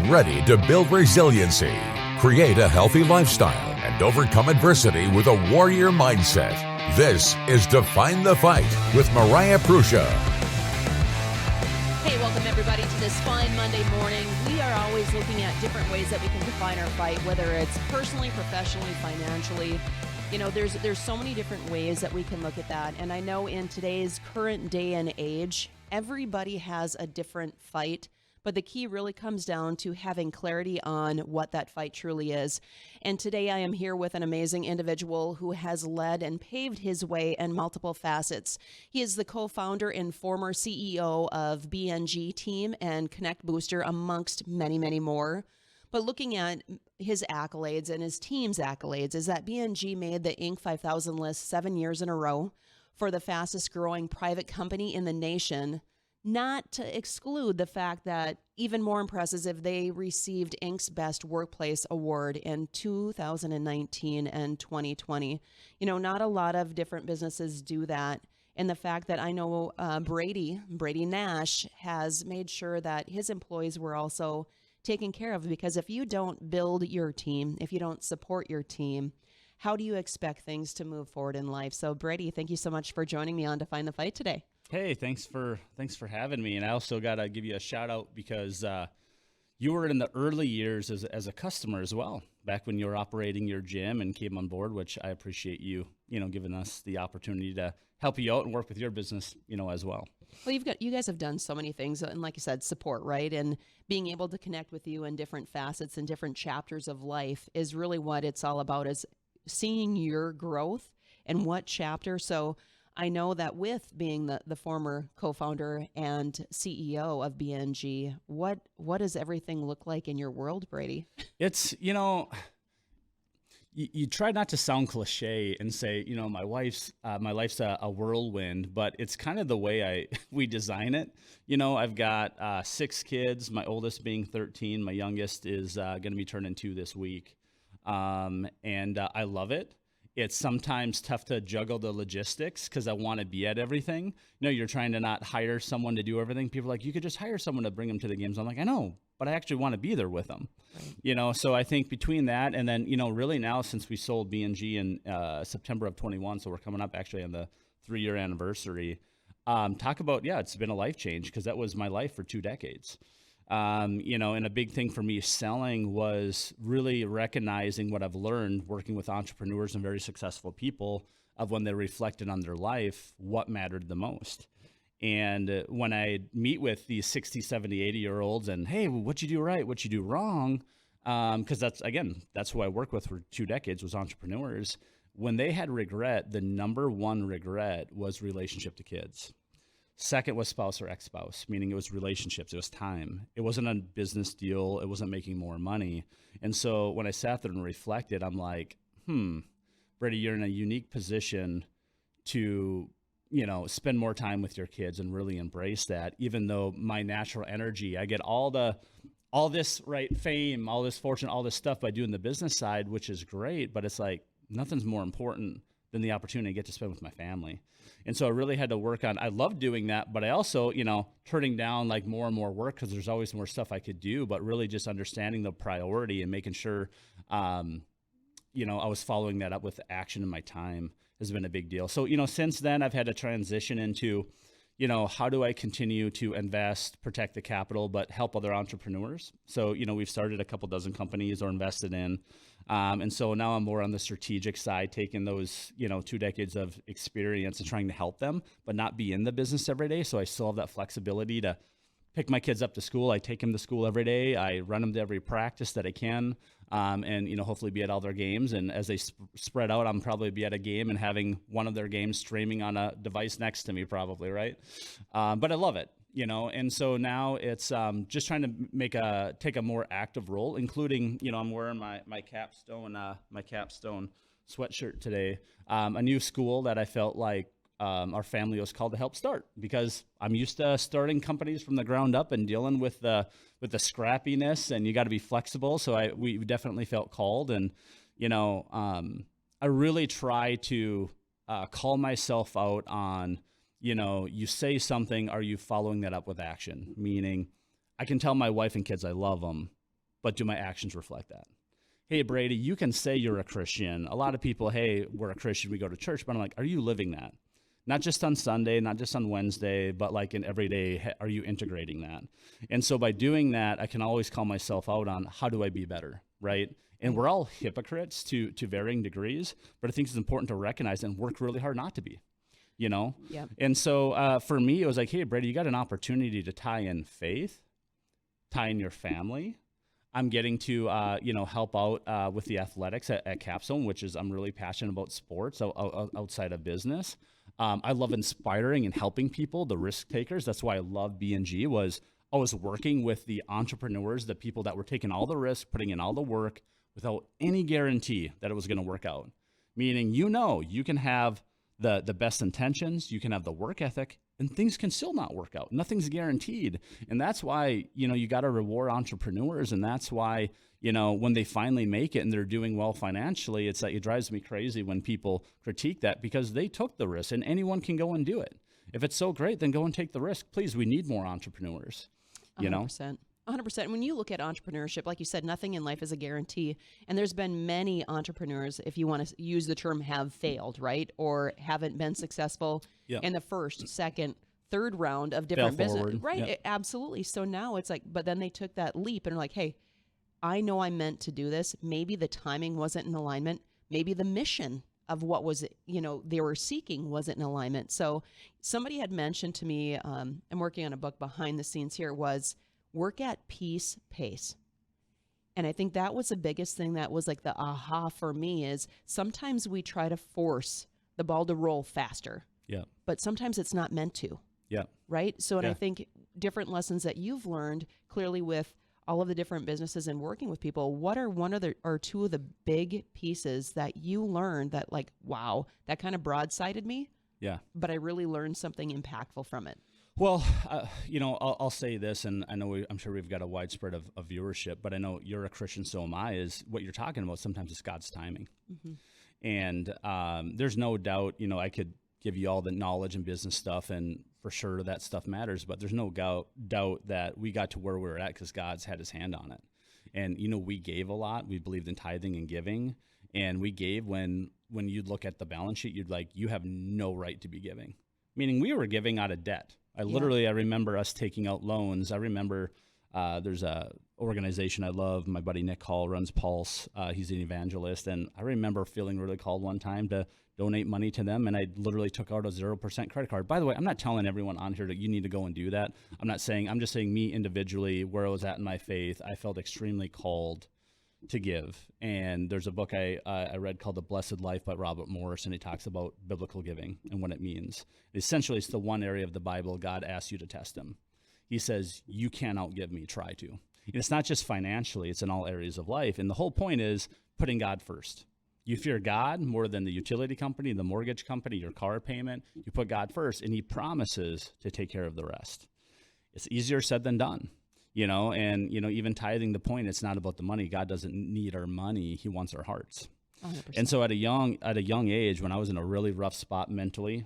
ready to build resiliency, create a healthy lifestyle, and overcome adversity with a warrior mindset. This is Define the Fight with Mariah Prussia. Hey, welcome everybody to this fine Monday morning. We are always looking at different ways that we can define our fight, whether it's personally, professionally, financially. You know, there's so many different ways that we can look at that. And I know in today's current day and age, everybody has a different fight. But the key really comes down to having clarity on what that fight truly is. And today I am here with an amazing individual who has led and paved his way in multiple facets. He is the co-founder and former CEO of BNG Team and ConnectBooster, amongst many, many more. But looking at his accolades and his team's accolades is that BNG made the Inc. 5000 list 7 years in a row for the fastest growing private company in the nation. Not to exclude the fact that even more impressive, they received Inc.'s Best Workplace Award in 2019 and 2020. You know, not a lot of different businesses do that. And the fact that I know Brady Nash has made sure that his employees were also taken care of, because if you don't build your team, if you don't support your team, how do you expect things to move forward in life? So Brady, thank you so much for joining me on Define the Fight today. Hey, thanks for having me. And I also got to give you a shout out because you were in the early years as a customer as well, back when you were operating your gym and came on board, which I appreciate you giving us the opportunity to help you out and work with your business, as well. Well, you guys have done so many things, and like you said, support, right? And being able to connect with you in different facets and different chapters of life is really what it's all about, is seeing your growth and what chapter. So I know that with being the former co-founder and CEO of BNG, what does everything look like in your world, Brady? It's, you try not to sound cliche and say, my life's a whirlwind, but it's kind of the way we design it. I've got 6 kids, my oldest being 13, my youngest is going to be turning 2 this week. And I love it. It's sometimes tough to juggle the logistics because I want to be at everything. You're trying to not hire someone to do everything. People are like, you could just hire someone to bring them to the games. I'm like, I know, but I actually want to be there with them. Right. So I think between that and then, really now since we sold BNG in September of 21, so we're coming up actually on the 3-year anniversary, talk about, it's been a life change because that was my life for 2 decades. And a big thing for me selling was really recognizing what I've learned working with entrepreneurs and very successful people of when they reflected on their life, what mattered the most. And when I meet with these 60, 70, 80-year-olds and, hey, what'd you do right? What'd you do wrong? Because that's who I worked with for 2 decades was entrepreneurs. When they had regret, the number one regret was relationship to kids. Second was spouse or ex-spouse, meaning it was relationships, it was time. It wasn't a business deal, it wasn't making more money. And so when I sat there and reflected, I'm like, Brady, you're in a unique position to, spend more time with your kids and really embrace that, even though my natural energy, I get all this, right, fame, all this fortune, all this stuff by doing the business side, which is great, but it's like nothing's more important than the opportunity to get to spend with my family. And so I really had to work on, I love doing that, but I also, turning down like more and more work because there's always more stuff I could do, but really just understanding the priority and making sure, I was following that up with action in my time has been a big deal. So, since then I've had to transition into, how do I continue to invest, protect the capital, but help other entrepreneurs? So, we've started a couple dozen companies or invested in. And so now I'm more on the strategic side, taking those, 2 decades of experience and trying to help them, but not be in the business every day. So I still have that flexibility to pick my kids up to school. I take them to school every day. I run them to every practice that I can, and hopefully be at all their games. And as they spread out, I'm probably be at a game and having one of their games streaming on a device next to me, probably, right? But I love it. And so now it's just trying to take a more active role, including, I'm wearing my capstone sweatshirt today, a new school that I felt like our family was called to help start, because I'm used to starting companies from the ground up and dealing with the scrappiness, and you got to be flexible. So we definitely felt called, and I really try to call myself out on, you say something, are you following that up with action? Meaning, I can tell my wife and kids I love them, but do my actions reflect that? Hey, Brady, you can say you're a Christian. A lot of people, hey, we're a Christian, we go to church, but I'm like, are you living that? Not just on Sunday, not just on Wednesday, but like in every day, are you integrating that? And so by doing that, I can always call myself out on how do I be better, right? And we're all hypocrites to varying degrees, but I think it's important to recognize and work really hard not to be, you know? Yep. And so for me, it was like, hey, Brady, you got an opportunity to tie in faith, tie in your family. I'm getting to, help out with the athletics at Capstone, which is I'm really passionate about sports outside of business. I love inspiring and helping people, the risk takers. That's why I love B&G was I was working with the entrepreneurs, the people that were taking all the risk, putting in all the work without any guarantee that it was going to work out. Meaning, you can have the best intentions, you can have the work ethic, and things can still not work out. Nothing's guaranteed. And that's why, you got to reward entrepreneurs. And that's why, when they finally make it and they're doing well financially, it's like it drives me crazy when people critique that because they took the risk and anyone can go and do it. If it's so great, then go and take the risk. Please, we need more entrepreneurs, 100%. 100%. When you look at entrepreneurship, like you said, nothing in life is a guarantee. And there's been many entrepreneurs, if you want to use the term, have failed, right? Or haven't been successful in the first, second, third round of different business. Right. Absolutely. So now it's like, but then they took that leap and are like, hey, I know I meant to do this. Maybe the timing wasn't in alignment. Maybe the mission of what was, they were seeking wasn't in alignment. So somebody had mentioned to me, I'm working on a book behind the scenes here, was work at peace pace. And I think that was the biggest thing that was like the aha for me is sometimes we try to force the ball to roll faster. Yeah. But sometimes it's not meant to. Yeah. Right. So, and I think different lessons that you've learned clearly with all of the different businesses and working with people, what are one of the, or two of the big pieces that you learned that like, wow, that kind of broadsided me. Yeah. But I really learned something impactful from it. Well, I'll say this, and I know I'm sure we've got a wide spread of viewership, but I know you're a Christian, so am I, is what you're talking about. Sometimes it's God's timing. Mm-hmm. And there's no doubt, I could give you all the knowledge and business stuff, and for sure that stuff matters, but there's no doubt that we got to where we were at because God's had his hand on it. And, we gave a lot. We believed in tithing and giving, and we gave when you'd look at the balance sheet, you'd like, you have no right to be giving. Meaning we were giving out of debt. I remember us taking out loans. I remember there's a organization I love. My buddy Nick Hall runs Pulse. He's an evangelist. And I remember feeling really called one time to donate money to them. And I literally took out a 0% credit card. By the way, I'm not telling everyone on here that you need to go and do that. I'm just saying me individually, where I was at in my faith, I felt extremely called to give. And there's a book I read called The Blessed Life by Robert Morris, and he talks about biblical giving and what it means. Essentially, it's the one area of the Bible God asks you to test him. He says, you can't outgive me, try to. And it's not just financially, it's in all areas of life. And the whole point is putting God first. You fear God more than the utility company, the mortgage company, your car payment. You put God first, and he promises to take care of the rest. It's easier said than done. Even tithing, the point, it's not about the money. God doesn't need our money. He wants our hearts. 100%. And so at a young age, when I was in a really rough spot mentally,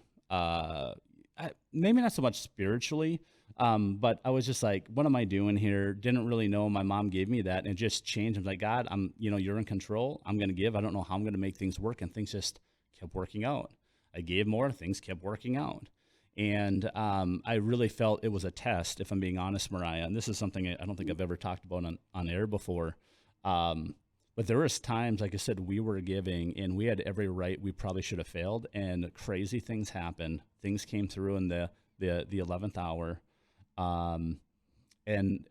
maybe not so much spiritually, but I was just like, what am I doing here? Didn't really know. My mom gave me that, and it just changed. I'm like, God, you're in control. I'm going to give. I don't know how I'm going to make things work. And things just kept working out. I gave more. Things kept working out. And I really felt it was a test, if I'm being honest, Mariah. And this is something I don't think I've ever talked about on air before. But there was times, like I said, we were giving, and we had every right. We probably should have failed, and crazy things happened. Things came through in the 11th hour, and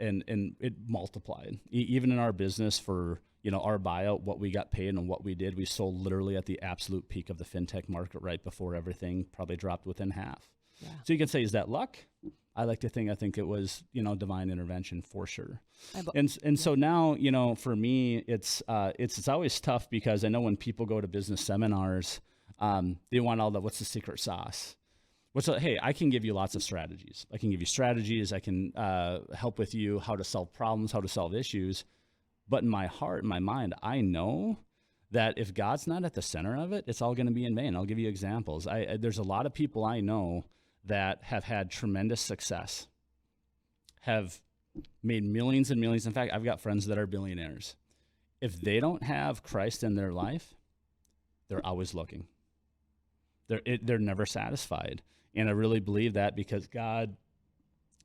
it multiplied. Even in our business for our buyout, what we got paid and what we did, we sold literally at the absolute peak of the FinTech market right before everything probably dropped within half. Yeah. So you can say, is that luck? I like to think it was, divine intervention for sure. And so now, for me, it's always tough because I know when people go to business seminars, they want all what's the secret sauce? Hey, I can give you lots of strategies. I can give you strategies. I can help with you how to solve problems, how to solve issues. But in my heart, in my mind, I know that if God's not at the center of it, it's all going to be in vain. I'll give you examples. There's a lot of people I know that have had tremendous success, have made millions and millions. In fact, I've got friends that are billionaires. If they don't have Christ in their life, they're always looking. They're never satisfied. And I really believe that because God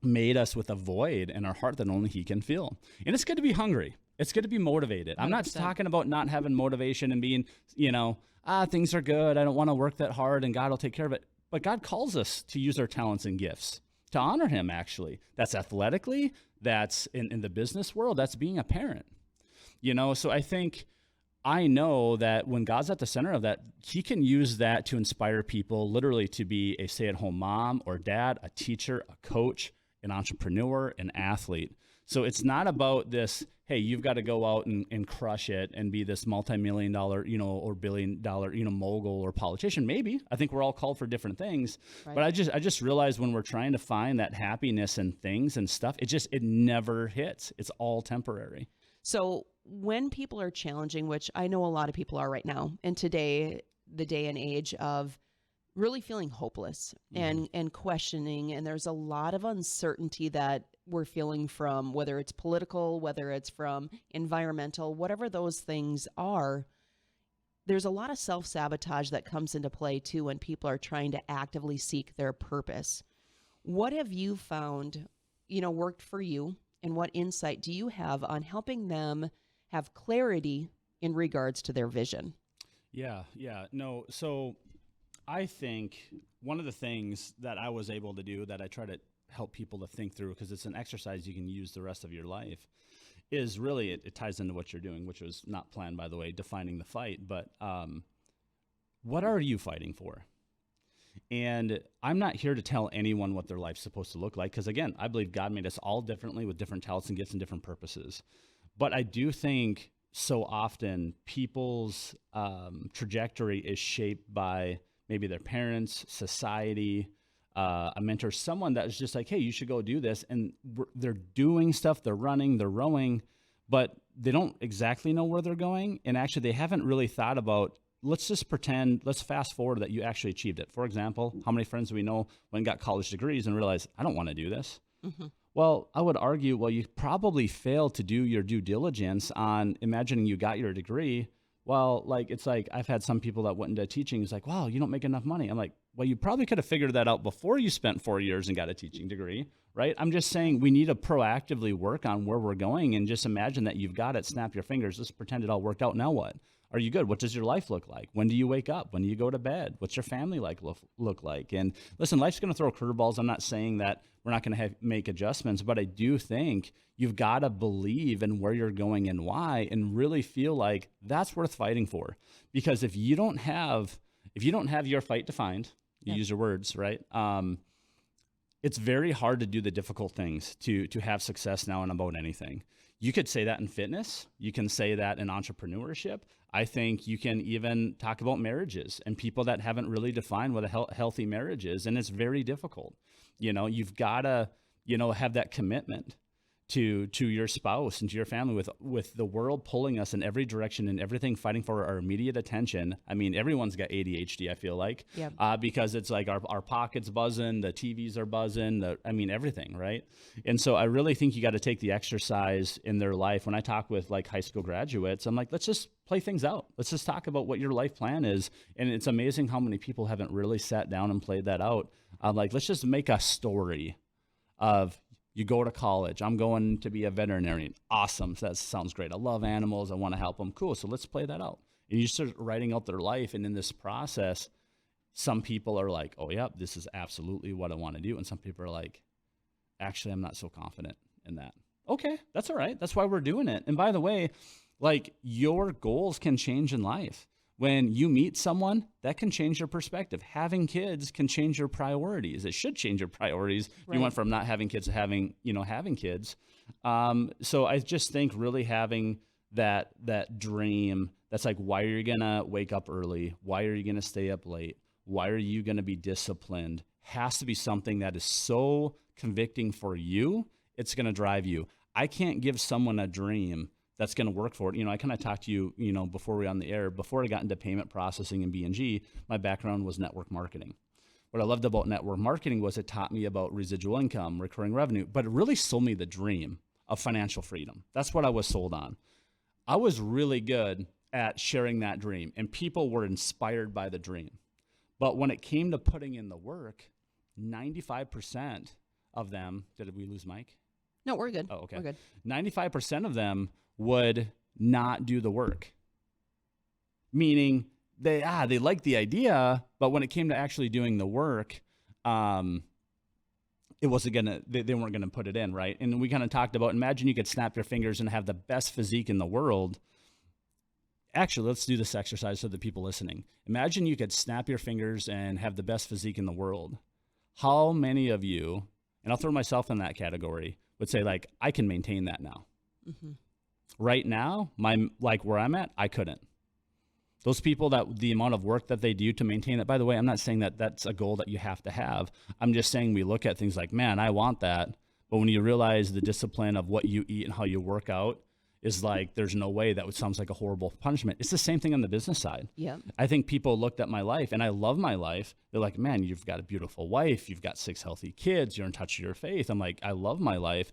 made us with a void in our heart that only he can fill. And it's good to be hungry. It's good to be motivated. 100%. I'm not talking about not having motivation and being, things are good. I don't want to work that hard and God will take care of it. But God calls us to use our talents and gifts to honor him, actually. That's athletically, that's in the business world, that's being a parent. So I know that when God's at the center of that, he can use that to inspire people literally to be a stay-at-home mom or dad, a teacher, a coach, an entrepreneur, an athlete. So it's not about this, hey, you've got to go out and crush it and be this multi-million-dollar, or billion-dollar, mogul or politician. Maybe. I think we're all called for different things. Right. But I just realized when we're trying to find that happiness in things and stuff, it never hits. It's all temporary. So when people are challenging, which I know a lot of people are right now, and today, the day and age of really feeling hopeless and questioning, and there's a lot of uncertainty that we're feeling from whether it's political, whether it's from environmental, whatever those things are, there's a lot of self-sabotage that comes into play too when people are trying to actively seek their purpose. What have you found, worked for you, and what insight do you have on helping them have clarity in regards to their vision? No, so I think one of the things that I was able to do that I try to help people to think through, because it's an exercise you can use the rest of your life, is really, it ties into what you're doing, which was not planned, by the way, defining the fight. But what are you fighting for? And I'm not here to tell anyone what their life's supposed to look like, because again, I believe God made us all differently with different talents and gifts and different purposes. But I do think so often people's trajectory is shaped by maybe their parents, society, a mentor, someone that is just like, hey, you should go do this. And they're doing stuff, they're running, they're rowing, but they don't exactly know where they're going. And actually, they haven't really thought about, let's fast forward that you actually achieved it. For example, how many friends do we know went and got college degrees and realized, I don't want to do this? Mm-hmm. Well, I would argue, you probably failed to do your due diligence on imagining you got your degree. Well, it's like I've had some people that went into teaching. It's like, wow, you don't make enough money. I'm like, well, you probably could have figured that out before you spent 4 years and got a teaching degree, right? I'm just saying we need to proactively work on where we're going and just imagine that you've got it, snap your fingers, just pretend it all worked out. Now what? Are you good? What does your life look like? When do you wake up? When do you go to bed? What's your family look like? And listen, life's going to throw curveballs. I'm not saying that we're not going to make adjustments, but I do think you've got to believe in where you're going and why, and really feel like that's worth fighting for. Because if you don't have your fight defined, you use your words, right? It's very hard to do the difficult things to have success now and about anything. You could say that in fitness. You can say that in entrepreneurship. I think you can even talk about marriages and people that haven't really defined what a healthy marriage is. And it's very difficult. You've got to, have that commitment to your spouse and to your family with the world pulling us in every direction and everything fighting for our immediate attention. I mean, everyone's got ADHD, I feel like, because it's like our pockets buzzing, the TVs are buzzing, everything, right? And so I really think you got to take the exercise in their life. When I talk with high school graduates, I'm like, let's just play things out. Let's just talk about what your life plan is. And it's amazing how many people haven't really sat down and played that out. Let's just make a story of, you go to college. I'm going to be a veterinarian. Awesome. That sounds great. I love animals. I want to help them. Cool. So let's play that out. And you start writing out their life. And in this process, some people are like, oh, yeah, this is absolutely what I want to do. And some people are like, actually, I'm not so confident in that. Okay, that's all right. That's why we're doing it. And by the way, your goals can change in life. When you meet someone, that can change your perspective. Having kids can change your priorities. It should change your priorities. Right. You went from not having kids to having kids. So I just think really having that dream, that's like, why are you going to wake up early? Why are you going to stay up late? Why are you going to be disciplined? Has to be something that is so convicting for you, it's going to drive you. I can't give someone a dream that's going to work for it. I kind of talked to you, before we were on the air, before I got into payment processing and B&G, my background was network marketing. what I loved about network marketing was it taught me about residual income, recurring revenue, but it really sold me the dream of financial freedom. That's what I was sold on. I was really good at sharing that dream, and people were inspired by the dream. But when it came to putting in the work, 95% of them, did we lose Mike? No, we're good. Oh, okay. We're good. 95% of them would not do the work. Meaning they liked the idea, but when it came to actually doing the work, it wasn't they weren't gonna put it in, right? And we kind of talked about, imagine you could snap your fingers and have the best physique in the world. Actually, let's do this exercise for the people listening. Imagine you could snap your fingers and have the best physique in the world. How many of you, and I'll throw myself in that category, would say, like, I can maintain that now? Mm-hmm. Right now, where I'm at, I couldn't. Those people, that the amount of work that they do to maintain that, by the way, I'm not saying that that's a goal that you have to have. I'm just saying we look at things like, man, I want that. But when you realize the discipline of what you eat and how you work out is like, there's no way, that sounds like a horrible punishment. It's the same thing on the business side. Yeah. I think people looked at my life, and I love my life. They're like, man, you've got a beautiful wife. You've got 6 healthy kids. You're in touch with your faith. I'm like, I love my life.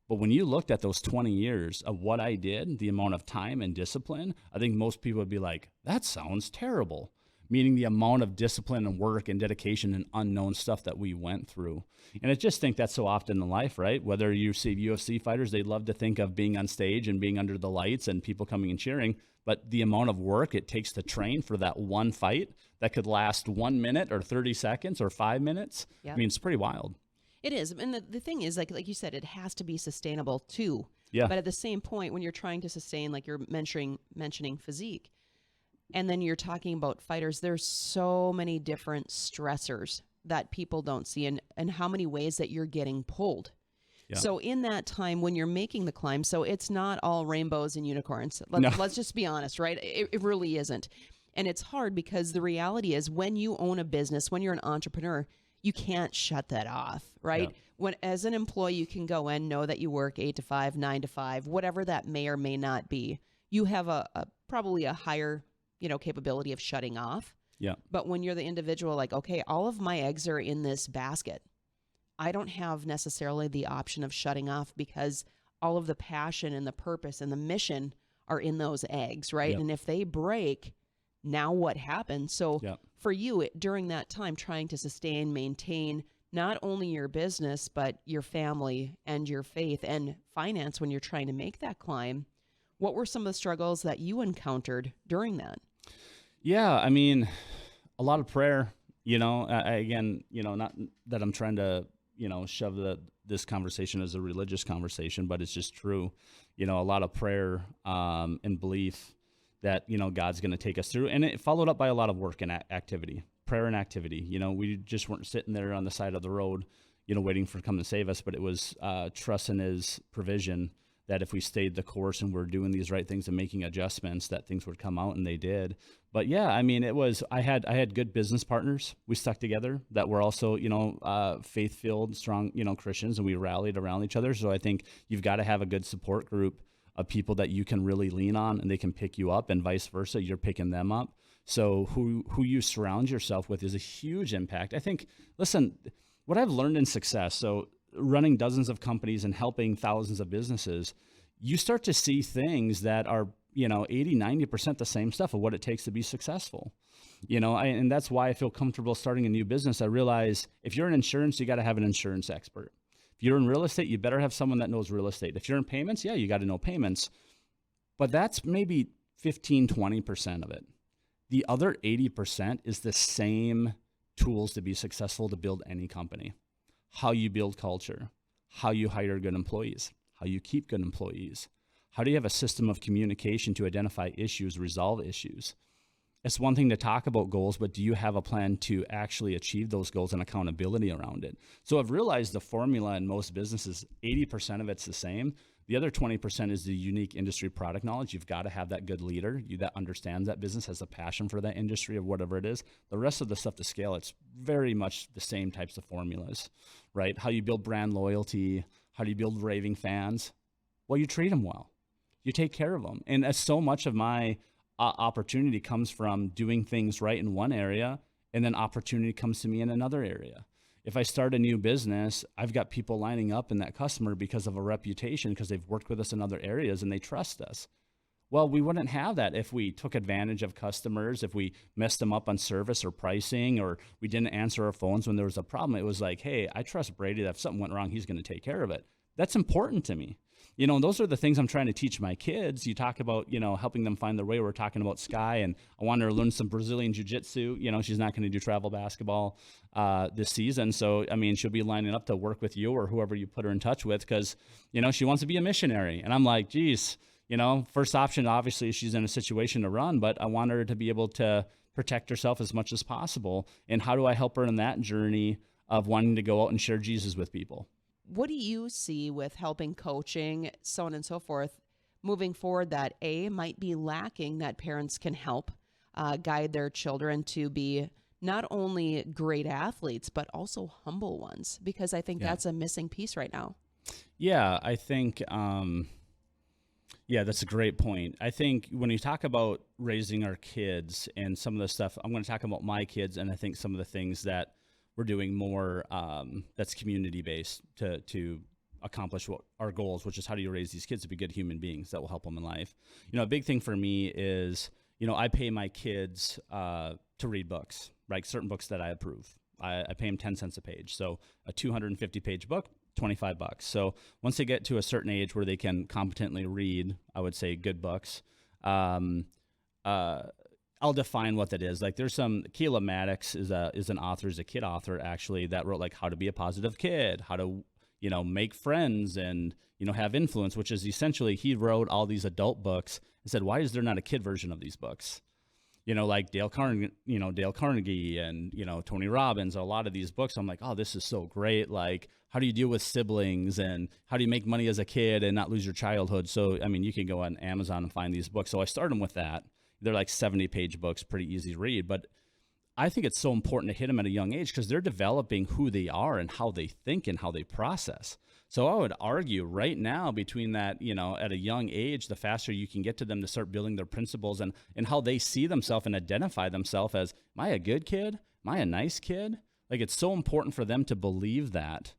But when you looked at those 20 years of what I did, the amount of time and discipline, I think most people would be like, that sounds terrible. Meaning the amount of discipline and work and dedication and unknown stuff that we went through. And I just think that's so often in life, right? Whether you see UFC fighters, they love to think of being on stage and being under the lights and people coming and cheering. But the amount of work it takes to train for that one fight that could last 1 minute or 30 seconds or 5 minutes, I mean, it's pretty wild. It is. And the thing is, like you said, it has to be sustainable too. Yeah. But at the same point, when you're trying to sustain, like you're mentioning physique, and then you're talking about fighters, there's so many different stressors that people don't see, and how many ways that you're getting pulled. Yeah. So in that time when you're making the climb, so it's not all rainbows and unicorns. Let's just be honest, right? It really isn't. And it's hard because the reality is, when you own a business, when you're an entrepreneur, you can't shut that off, right? Yeah. When, as an employee, you can go in, know that you work 8 to 5, 9 to 5, whatever that may or may not be. You have probably a higher, capability of shutting off. Yeah. But when you're the individual, like, okay, all of my eggs are in this basket, I don't have necessarily the option of shutting off, because all of the passion and the purpose and the mission are in those eggs, right? Yep. And if they break, now what happens? So for you, during that time, trying to sustain, maintain not only your business, but your family and your faith and finance when you're trying to make that climb, what were some of the struggles that you encountered during that? Yeah, I mean, a lot of prayer, again, not that I'm trying to, shove this conversation as a religious conversation, but it's just true. A lot of prayer and belief that, God's going to take us through. And it followed up by a lot of work and activity, prayer and activity. We just weren't sitting there on the side of the road, waiting for him to come and save us, but it was trust in his provision, that if we stayed the course and we're doing these right things and making adjustments, that things would come out, and they did. But yeah, I mean, I had good business partners. We stuck together that were also, faith-filled, strong, Christians, and we rallied around each other. So I think you've got to have a good support group of people that you can really lean on, and they can pick you up, and vice versa. You're picking them up. So who you surround yourself with is a huge impact. I think, listen, what I've learned in success, so running dozens of companies and helping thousands of businesses, you start to see things that are, 80, 90% the same stuff of what it takes to be successful. And that's why I feel comfortable starting a new business. I realize if you're in insurance, you got to have an insurance expert. If you're in real estate, you better have someone that knows real estate. If you're in payments, you got to know payments. But that's maybe 15, 20% of it. The other 80% is the same tools to be successful to build any company. How you build culture, how you hire good employees, how you keep good employees, how do you have a system of communication to identify issues, resolve issues. It's one thing to talk about goals, but do you have a plan to actually achieve those goals and accountability around it? So I've realized the formula in most businesses, 80% of it's the same. The other 20% is the unique industry product knowledge. You've got to have that good leader that understands that business, has a passion for that industry or whatever it is. The rest of the stuff to scale, it's very much the same types of formulas, right? How you build brand loyalty, how do you build raving fans? Well, you treat them well. You take care of them. And so much of my opportunity comes from doing things right in one area and then opportunity comes to me in another area. If I start a new business, I've got people lining up in that customer because of a reputation, because they've worked with us in other areas and they trust us. Well, we wouldn't have that if we took advantage of customers, if we messed them up on service or pricing, or we didn't answer our phones when there was a problem. It was like, hey, I trust Brady that if something went wrong, he's going to take care of it. That's important to me. And those are the things I'm trying to teach my kids. You talk about, helping them find their way. We're talking about Sky, and I want her to learn some Brazilian jiu-jitsu. She's not going to do travel basketball this season. So, she'll be lining up to work with you or whoever you put her in touch with because, she wants to be a missionary. And I'm like, geez, first option, obviously, she's in a situation to run, but I want her to be able to protect herself as much as possible. And how do I help her in that journey of wanting to go out and share Jesus with people? What do you see with helping coaching, so on and so forth, moving forward that might be lacking that parents can help guide their children to be not only great athletes, but also humble ones? Because I think that's a missing piece right now. Yeah, I think, that's a great point. I think when you talk about raising our kids and some of the stuff, I'm going to talk about my kids, and I think some of the things that we're doing more that's community-based to accomplish what our goals, which is how do you raise these kids to be good human beings that will help them in life. A big thing for me is, I pay my kids to read books, right? Certain books that I approve. I pay them 10 cents a page. So a 250-page book, $25. So once they get to a certain age where they can competently read, I would say good books, I'll define what that is. Like there's some, Keila Maddox is an author, is a kid author actually, that wrote like how to be a positive kid, how to, make friends and, have influence, which is essentially, he wrote all these adult books and said, why is there not a kid version of these books? Like Dale Carnegie and, Tony Robbins, a lot of these books. I'm like, oh, this is so great. Like, how do you deal with siblings and how do you make money as a kid and not lose your childhood? So, you can go on Amazon and find these books. So I started them with that. They're like 70-page books, pretty easy to read. But I think it's so important to hit them at a young age because they're developing who they are and how they think and how they process. So I would argue right now between that, at a young age, the faster you can get to them to start building their principles and how they see themselves and identify themselves as, am I a good kid? Am I a nice kid? Like it's so important for them to believe that,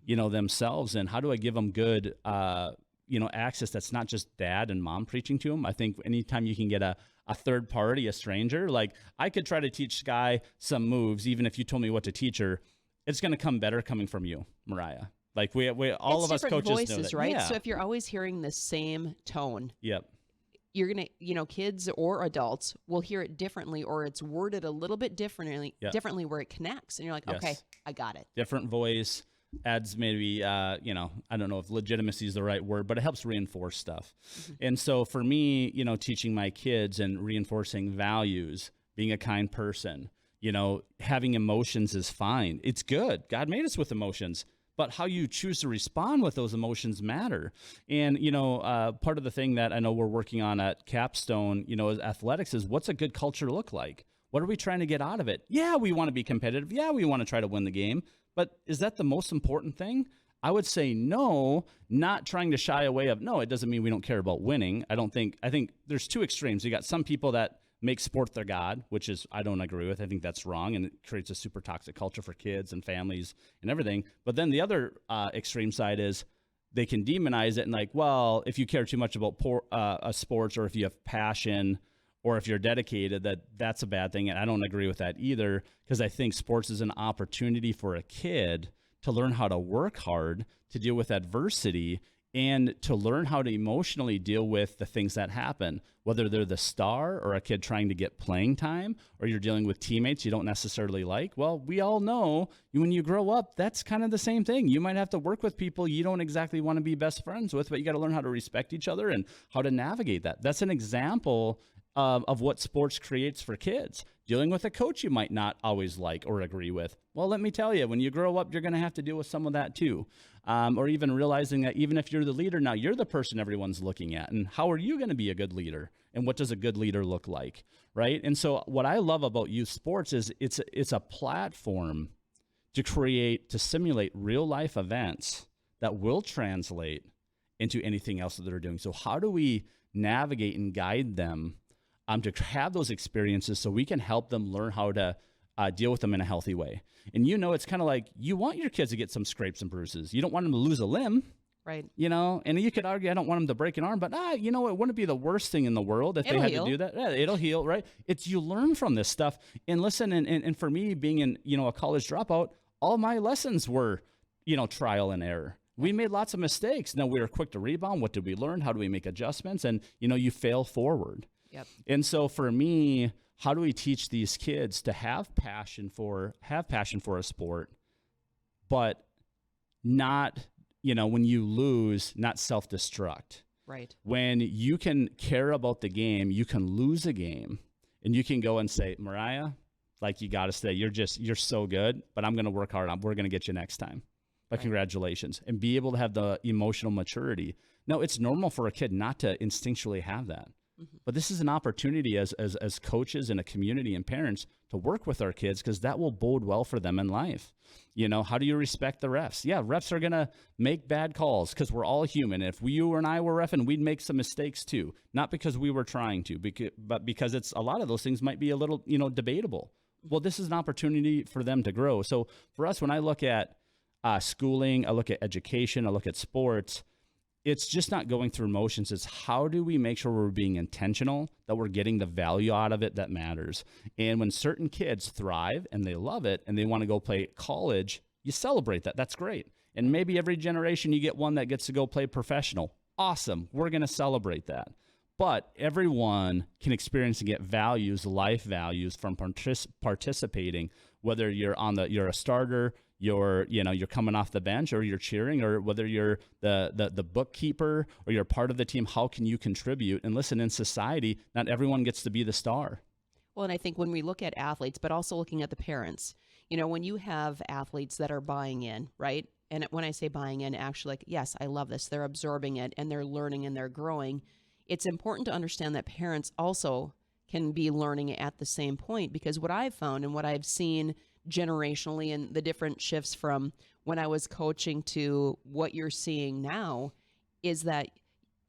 themselves. And how do I give them good, access that's not just dad and mom preaching to them? I think anytime you can get a third party, a stranger, like I could try to teach Sky some moves, even if you told me what to teach her, it's going to come better coming from you, Mariah. Like we all of us coaches voices, know that. Right? Yeah. So if you're always hearing the same tone, yep, you're going to, kids or adults will hear it differently, or it's worded a little bit differently where it connects. And you're like, okay, I got it. Different voice adds maybe, I don't know if legitimacy is the right word, but it helps reinforce stuff. Mm-hmm. And so for me, teaching my kids and reinforcing values, being a kind person, having emotions is fine. It's good. God made us with emotions. But how you choose to respond with those emotions matter. And, part of the thing that I know we're working on at Capstone, as athletics is what's a good culture look like? What are we trying to get out of it? Yeah, we want to be competitive. Yeah, we want to try to win the game. But is that the most important thing? I would say no, not trying to shy away of, no, it doesn't mean we don't care about winning. I think there's two extremes. You got some people that make sport their God, which is, I don't agree with. I think that's wrong, and it creates a super toxic culture for kids and families and everything. But then the other extreme side is they can demonize it and like, well, if you care too much about sports, or if you have passion, or if you're dedicated, that's a bad thing. And I don't agree with that either, because I think sports is an opportunity for a kid to learn how to work hard, to deal with adversity, and to learn how to emotionally deal with the things that happen, whether they're the star or a kid trying to get playing time, or you're dealing with teammates you don't necessarily like. Well, we all know when you grow up, that's kind of the same thing. You might have to work with people you don't exactly want to be best friends with, but you got to learn how to respect each other and how to navigate that. That's an example of what sports creates for kids. Dealing with a coach you might not always like or agree with. Well, let me tell you, when you grow up, you're going to have to deal with some of that too. Or even realizing that even if you're the leader, now you're the person everyone's looking at. And how are you going to be a good leader? And what does a good leader look like? Right? And so what I love about youth sports is it's a platform to simulate real life events that will translate into anything else that they're doing. So how do we navigate and guide them to have those experiences so we can help them learn how to deal with them in a healthy way. And it's kind of like you want your kids to get some scrapes and bruises. You don't want them to lose a limb. Right. And you could argue, I don't want them to break an arm, but it wouldn't be the worst thing in the world if they had to do that. Yeah, it'll heal, right? It's you learn from this stuff. And listen, and for me being in, a college dropout, all my lessons were, trial and error. We made lots of mistakes. Now we were quick to rebound. What did we learn? How do we make adjustments? And, you fail forward. Yep. And so for me, how do we teach these kids to have passion for a sport, but not, when you lose, not self-destruct. Right. When you can care about the game, you can lose a game, and you can go and say, Mariah, like you got to stay. You're so good, but I'm going to work hard. We're going to get you next time. But congratulations. And be able to have the emotional maturity. No, it's normal for a kid not to instinctually have that. Mm-hmm. But this is an opportunity as coaches in a community and parents to work with our kids, because that will bode well for them in life. How do you respect the refs? Yeah, refs are going to make bad calls because we're all human. If you and I were reffing, we'd make some mistakes too. Not because we were trying to, but because it's a lot of those things might be a little, debatable. Well, this is an opportunity for them to grow. So for us, when I look at schooling, I look at education, I look at sports, it's just not going through motions. It's how do we make sure we're being intentional, that we're getting the value out of it that matters. And when certain kids thrive and they love it and they want to go play college, you celebrate that. That's great. And maybe every generation you get one that gets to go play professional. Awesome. We're going to celebrate that. But everyone can experience and get values, life values from participating, whether you're a starter, you're coming off the bench, or you're cheering, or whether you're the bookkeeper or you're part of the team. How can you contribute? And listen, in society, not everyone gets to be the star. Well, and I think when we look at athletes, but also looking at the parents, when you have athletes that are buying in, right? And when I say buying in, actually, like, yes, I love this. They're absorbing it and they're learning and they're growing. It's important to understand that parents also can be learning at the same point, because what I've found and what I've seen generationally and the different shifts from when I was coaching to what you're seeing now is that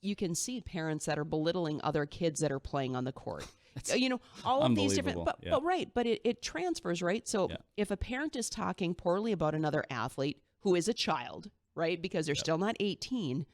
you can see parents that are belittling other kids that are playing on the court. All of these different, but it transfers, right? So if a parent is talking poorly about another athlete who is a child, right? Because they're still not 18,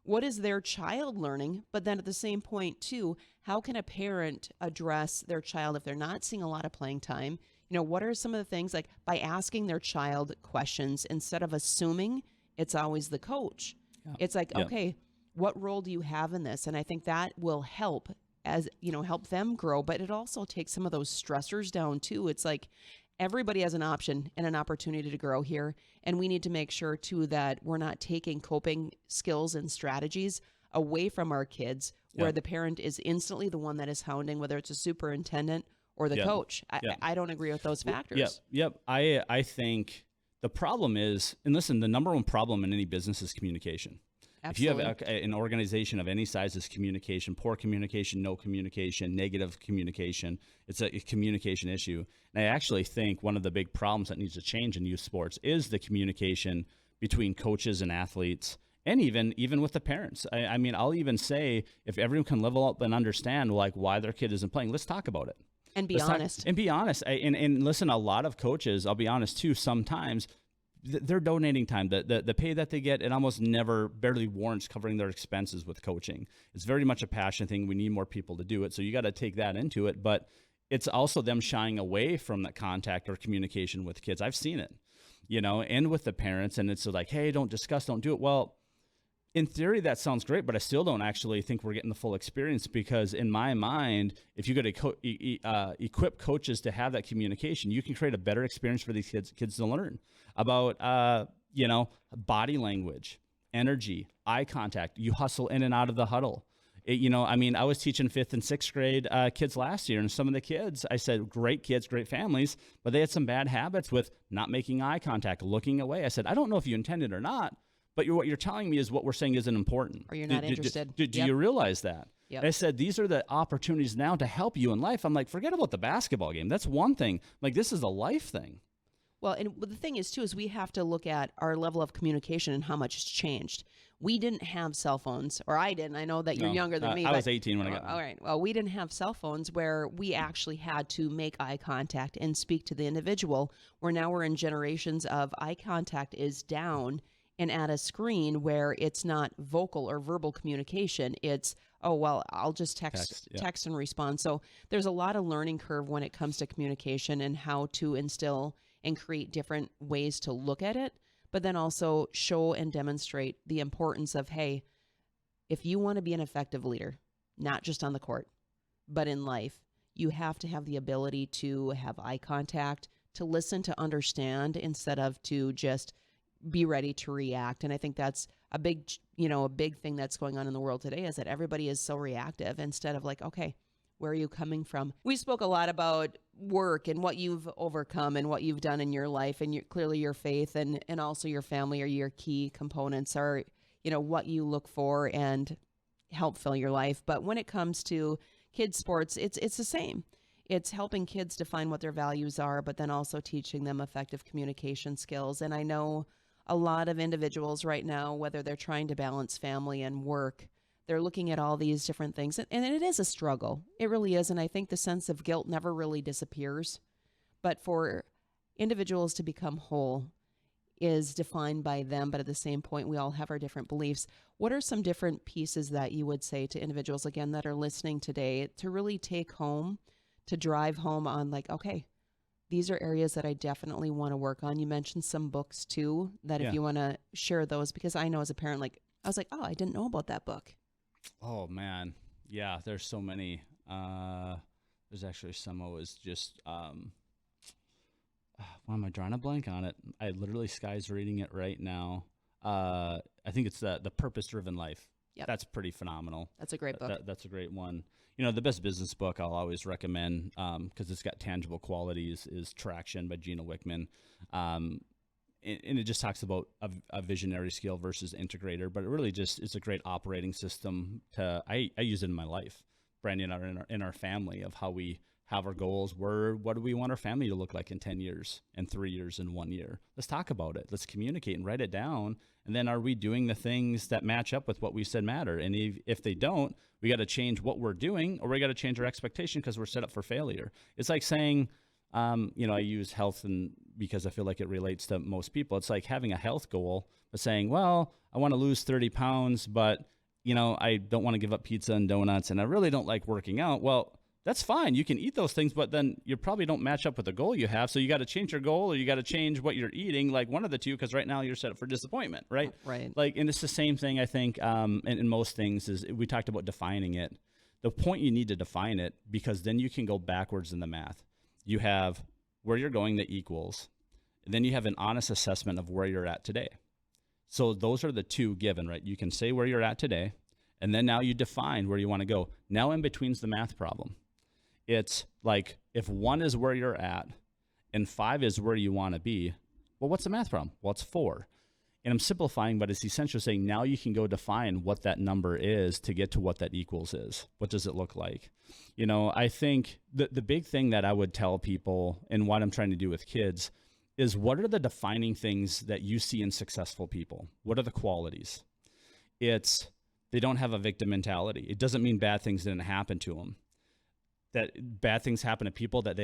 what is their child learning? But then at the same point too, how can a parent address their child if they're not seeing a lot of playing time? What are some of the things, like by asking their child questions instead of assuming it's always the coach? Yeah. It's like, okay, what role do you have in this? And I think that will help help them grow, but it also takes some of those stressors down too. It's like everybody has an option and an opportunity to grow here. And we need to make sure too that we're not taking coping skills and strategies away from our kids where the parent is instantly the one that is hounding, whether it's a superintendent or the coach. I don't agree with those factors. Yep. I think the problem is, and listen, the number one problem in any business is communication. Absolutely. If you have an organization of any size, is communication, poor communication, no communication, negative communication. It's a communication issue. And I actually think one of the big problems that needs to change in youth sports is the communication between coaches and athletes, and even with the parents. I mean, I'll even say, if everyone can level up and understand why their kid isn't playing, let's talk about it. And be honest. And be honest. And listen, a lot of coaches, I'll be honest too, sometimes they're donating time. The pay that they get, it almost barely warrants covering their expenses with coaching. It's very much a passion thing. We need more people to do it. So you got to take that into it. But it's also them shying away from that contact or communication with kids. I've seen it, and with the parents. And it's like, hey, don't discuss, don't do it. Well, in theory, that sounds great, but I still don't actually think we're getting the full experience, because in my mind, if you could equip coaches to have that communication, you can create a better experience for these kids to learn about, body language, energy, eye contact. You hustle in and out of the huddle. I was teaching 5th and 6th grade kids last year, and some of the kids, I said, great kids, great families, but they had some bad habits with not making eye contact, looking away. I said, I don't know if you intended or not, but what you're telling me is what we're saying isn't important. Or you're not interested. Do you realize that? Yep. I said, these are the opportunities now to help you in life. I'm like, forget about the basketball game. That's one thing. Like, this is a life thing. Well, and the thing is, too, is we have to look at our level of communication and how much it's changed. We didn't have cell phones, or I didn't. I know that you're younger than me. I was 18 when I got one. All right. Well, we didn't have cell phones where we actually had to make eye contact and speak to the individual, where now we're in generations of eye contact is down and at a screen where it's not vocal or verbal communication. It's, oh, well, I'll just text and respond. So there's a lot of learning curve when it comes to communication and how to instill and create different ways to look at it, but then also show and demonstrate the importance of, hey, if you want to be an effective leader, not just on the court, but in life, you have to have the ability to have eye contact, to listen, to understand, instead of to just be ready to react. And I think that's a big thing that's going on in the world today, is that everybody is so reactive instead of like, okay, where are you coming from? We spoke a lot about work and what you've overcome and what you've done in your life, and clearly your faith and also your family are your key components, are, what you look for and help fill your life. But when it comes to kids sports, it's the same. It's helping kids define what their values are, but then also teaching them effective communication skills. And I know a lot of individuals right now, whether they're trying to balance family and work, they're looking at all these different things. And it is a struggle. It really is. And I think the sense of guilt never really disappears. But for individuals to become whole is defined by them. But at the same point, we all have our different beliefs. What are some different pieces that you would say to individuals, again, that are listening today, to really take home, to drive home on, like, okay, these are areas that I definitely want to work on? You mentioned some books too, that if you want to share those, because I know as a parent, like, I was like, oh, I didn't know about that book. Oh man. Yeah. There's so many, there's actually some I was just, why am I drawing a blank on it? I literally, Sky's reading it right now. I think it's the Purpose Driven Life. Yep. That's pretty phenomenal. That's a great book. That's a great one. The best business book I'll always recommend, because it's got tangible qualities, is Traction by Gino Wickman. And it just talks about a visionary skill versus integrator, but it really just is a great operating system I use it in my life, Brandy and I, in our family, of how we have our goals. What do we want our family to look like in 10 years and 3 years and 1 year? Let's talk about it. Let's communicate and write it down. And then are we doing the things that match up with what we said matter? And if they don't, we got to change what we're doing, or we got to change our expectation because we're set up for failure. It's like saying, I use health and because I feel like it relates to most people. It's like having a health goal, but saying, well, I want to lose 30 pounds, but I don't want to give up pizza and donuts, and I really don't like working out. Well, that's fine. You can eat those things, but then you probably don't match up with the goal you have. So you got to change your goal, or you got to change what you're eating, like one of the two, because right now you're set up for disappointment, right? Right. Like, and it's the same thing, I think, in most things. Is we talked about defining it. The point, you need to define it, because then you can go backwards in the math. You have where you're going, the equals, and then you have an honest assessment of where you're at today. So those are the two given, right? You can say where you're at today, and then now you define where you want to go. Now in between's the math problem. It's like, if 1 is where you're at and 5 is where you want to be, well, what's the math problem? Well, it's 4. And I'm simplifying, but it's essentially saying now you can go define what that number is to get to what that equals is. What does it look like? I think the big thing that I would tell people, and what I'm trying to do with kids, is what are the defining things that you see in successful people? What are the qualities? It's, they don't have a victim mentality. It doesn't mean bad things didn't happen to them. That bad things happen to people that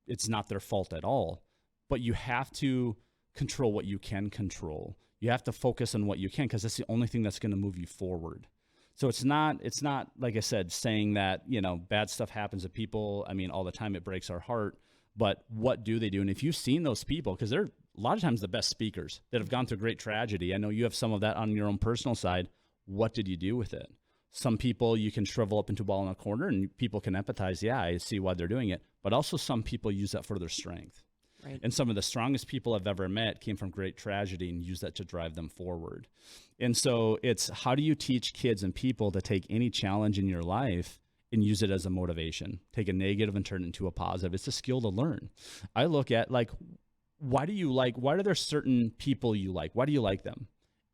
it's not their fault at all. But you have to control what you can control. You have to focus on what you can, because that's the only thing that's going to move you forward. So it's not, like I said, saying that, bad stuff happens to people. I mean, all the time, it breaks our heart. But what do they do? And if you've seen those people, because they're a lot of times the best speakers that have gone through great tragedy. I know you have some of that on your own personal side. What did you do with it? Some people you can shrivel up into a ball in a corner and people can empathize. Yeah, I see why they're doing it. But also some people use that for their strength. Right. And some of the strongest people I've ever met came from great tragedy and use that to drive them forward. And so it's, how do you teach kids and people to take any challenge in your life and use it as a motivation? Take a negative and turn it into a positive. It's a skill to learn. I look at, like, why are there certain people you like? Why do you like them?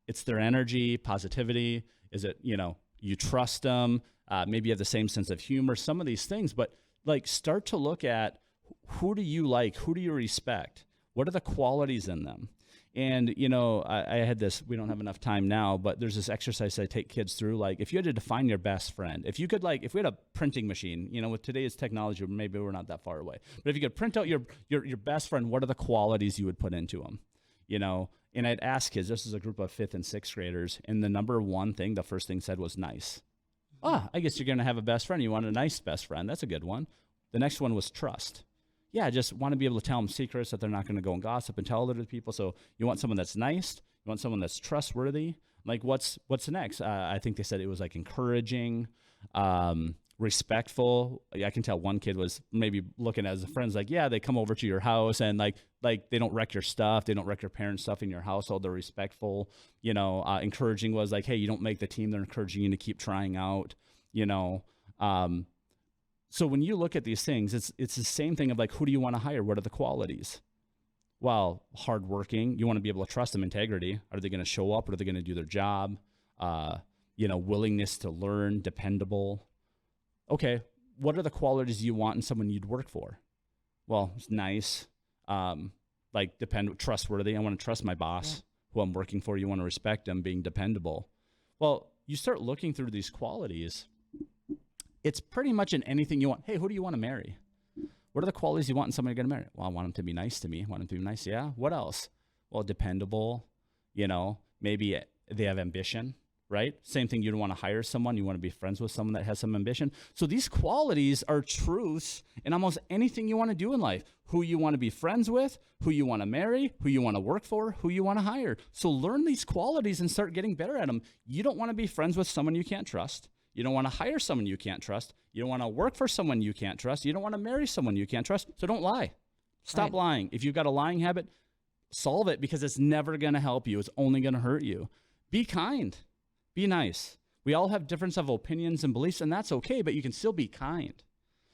It's their energy, positivity. Is it, you trust them? Maybe you have the same sense of humor, some of these things, but like, start to look at, who do you like? Who do you respect? What are the qualities in them? And, you know, I had this, we don't have enough time now, but there's this exercise I take kids through. Like, if you had to define your best friend, if you could, like, if we had a printing machine, you know, with today's technology, maybe we're not that far away, but if you could print out your best friend, what are the qualities you would put into them? You know, and I'd ask kids, this is a group of 5th and 6th graders, and the number one thing, the first thing said was nice. I guess you're going to have a best friend. You want a nice best friend. That's a good one. The next one was trust. Yeah, I just want to be able to tell them secrets that they're not going to go and gossip and tell other people. So you want someone that's nice. You want someone that's trustworthy. Like, what's next? I think they said it was like encouraging, respectful. I can tell one kid was maybe looking at his friends like, yeah, they come over to your house and like they don't wreck your stuff. They don't wreck your parents' stuff in your household. They're respectful. You know, encouraging was like, hey, you don't make the team. They're encouraging you to keep trying out, you know. So when you look at these things, it's the same thing of like, who do you want to hire? What are the qualities? Well, hardworking. You want to be able to trust them. Integrity. Are they going to show up? Are they going to do their job? You know, willingness to learn. Dependable. Okay, what are the qualities you want in someone you'd work for? Well, it's nice. Like trustworthy. I want to trust my boss who I'm working for. You want to respect them, being dependable. Well, you start looking through these qualities. It's pretty much in anything you want. Hey, who do you want to marry? What are the qualities you want in somebody you're going to marry? Well, I want them to be nice to me. I want them to be nice. Yeah. What else? Well, dependable. You know, maybe they have ambition, right? Same thing. You don't want to hire someone. You want to be friends with someone that has some ambition. So these qualities are truths in almost anything you want to do in life. Who you want to be friends with, who you want to marry, who you want to work for, who you want to hire. So learn these qualities and start getting better at them. You don't want to be friends with someone you can't trust. You don't want to hire someone you can't trust. You don't want to work for someone you can't trust. You don't want to marry someone you can't trust. So don't lie. Stop lying. If you've got a lying habit, solve it, because it's never going to help you. It's only going to hurt you. Be kind. Be nice. We all have difference of opinions and beliefs, and that's okay, but you can still be kind.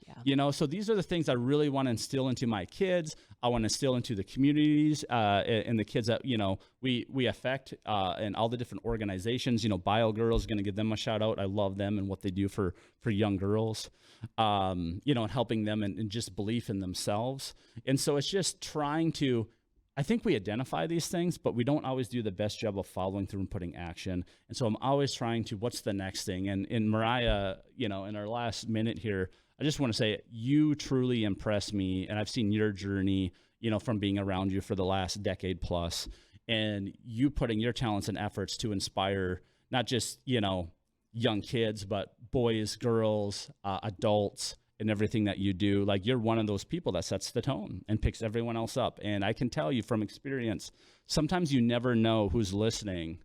Yeah. You know, so these are the things I really want to instill into my kids. I want to instill into the communities and the kids that, you know, we affect and all the different organizations. You know, Bio Girls is going to give them a shout out. I love them and what they do for young girls, you know, and helping them and just belief in themselves. And so it's just trying to, I think we identify these things, but we don't always do the best job of following through and putting action. And so I'm always trying to, what's the next thing? And in Mariah, you know, in our last minute here, I just want to say you truly impress me, and I've seen your journey, you know, from being around you for the last decade plus, and you putting your talents and efforts to inspire not just, you know, young kids, but boys, girls, adults, and everything that you do. Like, you're one of those people that sets the tone and picks everyone else up. And I can tell you from experience, sometimes you never know who's listening,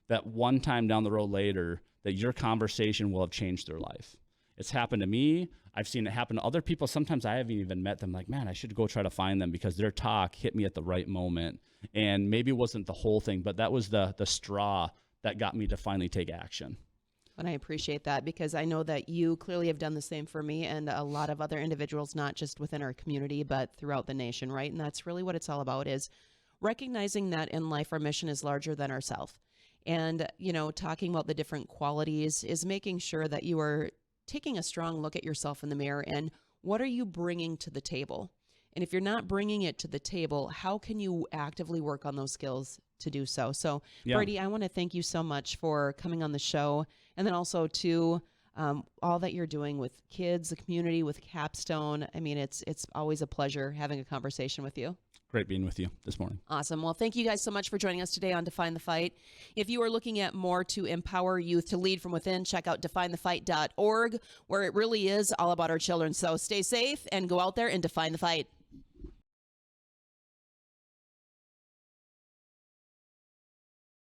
that one time down the road later, that your conversation will have changed their life. It's happened to me. I've seen it happen to other people. Sometimes I haven't even met them. Like, man, I should go try to find them because their talk hit me at the right moment. And maybe it wasn't the whole thing, but that was the straw that got me to finally take action. And I appreciate that, because I know that you clearly have done the same for me and a lot of other individuals, not just within our community, but throughout the nation, right? And that's really what it's all about, is recognizing that in life, our mission is larger than ourselves. And, you know, talking about the different qualities is making sure that you are taking a strong look at yourself in the mirror and what are you bringing to the table? And if you're not bringing it to the table, how can you actively work on those skills to do so? So, Brady, I want to thank you so much for coming on the show, and then also to all that you're doing with kids, the community, with Capstone. I mean, it's always a pleasure having a conversation with you. Great being with you this morning. Awesome. Well, thank you guys so much for joining us today on Define the Fight. If you are looking at more to empower youth to lead from within, check out definethefight.org, where it really is all about our children. So stay safe and go out there and define the fight.